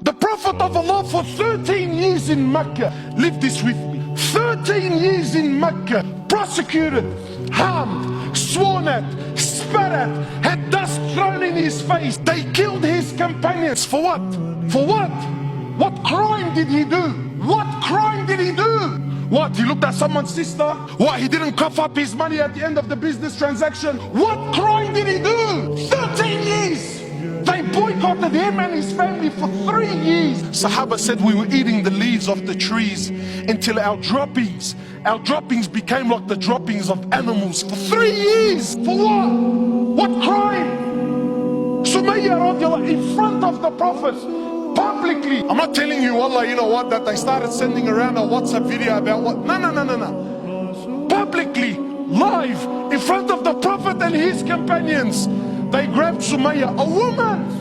The Prophet of Allah for 13 years in Mecca, live this with me, 13 years in Mecca, prosecuted, harmed, sworn at, spat at, had dust thrown in his face. They killed his companions. For what? For what? What crime did he do? What crime did he do? What, he looked at someone's sister? What, he didn't cough up his money at the end of the business transaction? What crime did he do? 13 years! They boycotted him and his family for 3 years. Sahaba said we were eating the leaves of the trees until our droppings became like the droppings of animals for 3 years. For what? What crime? Sumayya radiallahu in front of the Prophet, publicly. I'm not telling you, wallah, you know what, that they started sending around a WhatsApp video about what. No. Publicly, live, in front of the Prophet and his companions. They grabbed Sumayya, a woman!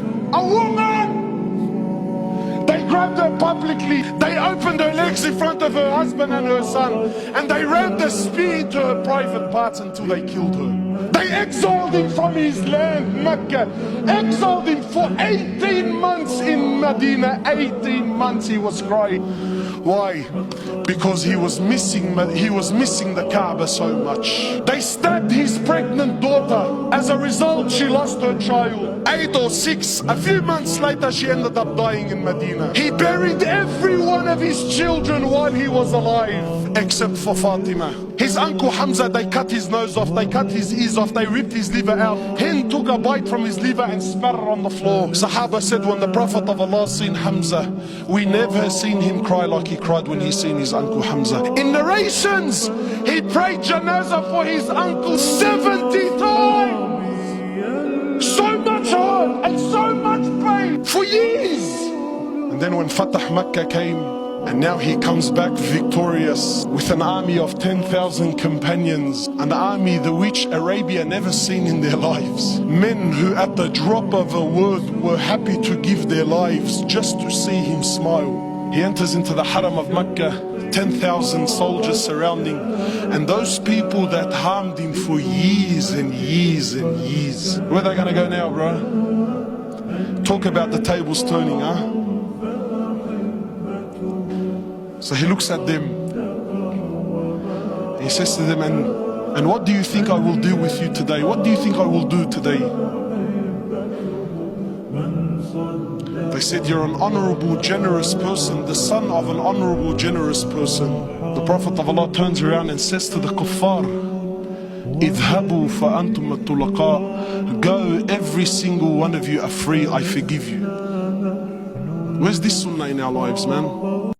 They grabbed her publicly. They opened her legs in front of her husband and her son. And they rammed a spear into her private parts until they killed her. They exiled him from his land, Mecca. Exiled him for 18 months in Medina. 18 months he was crying. Why? Because he was missing the Kaaba so much. They stabbed his pregnant daughter. As a result, she lost her child. 8 or 6, a few months later, she ended up dying in Medina. He buried every one of his children while he was alive, except for Fatima. His uncle Hamza, they cut his nose off, they cut his ears off, they ripped his liver out. Hind took a bite from his liver and spat it on the floor. Sahaba said when the Prophet of Allah seen Hamza, we never seen him cry like he cried when he seen his uncle Hamza. In narrations, he prayed janazah for his uncle 70 times. So much hurt and so much pain for years. And then when Fatah Mecca came, and now he comes back victorious with an army of 10,000 companions, an army the which Arabia never seen in their lives. Men who at the drop of a word were happy to give their lives just to see him smile. He enters into the Haram of Mecca, 10,000 soldiers surrounding, and those people that harmed him for years and years and years. Where are they gonna go now, bro? Talk about the tables turning, huh? So he looks at them, he says to them, and what do you think I will do with you today? What do you think I will do today? They said, you're an honorable, generous person, the son of an honorable, generous person. The Prophet of Allah turns around and says to the kuffar, اذهبوا فأنتم الطلقاء. Go, every single one of you are free, I forgive you. Where's this sunnah in our lives, man?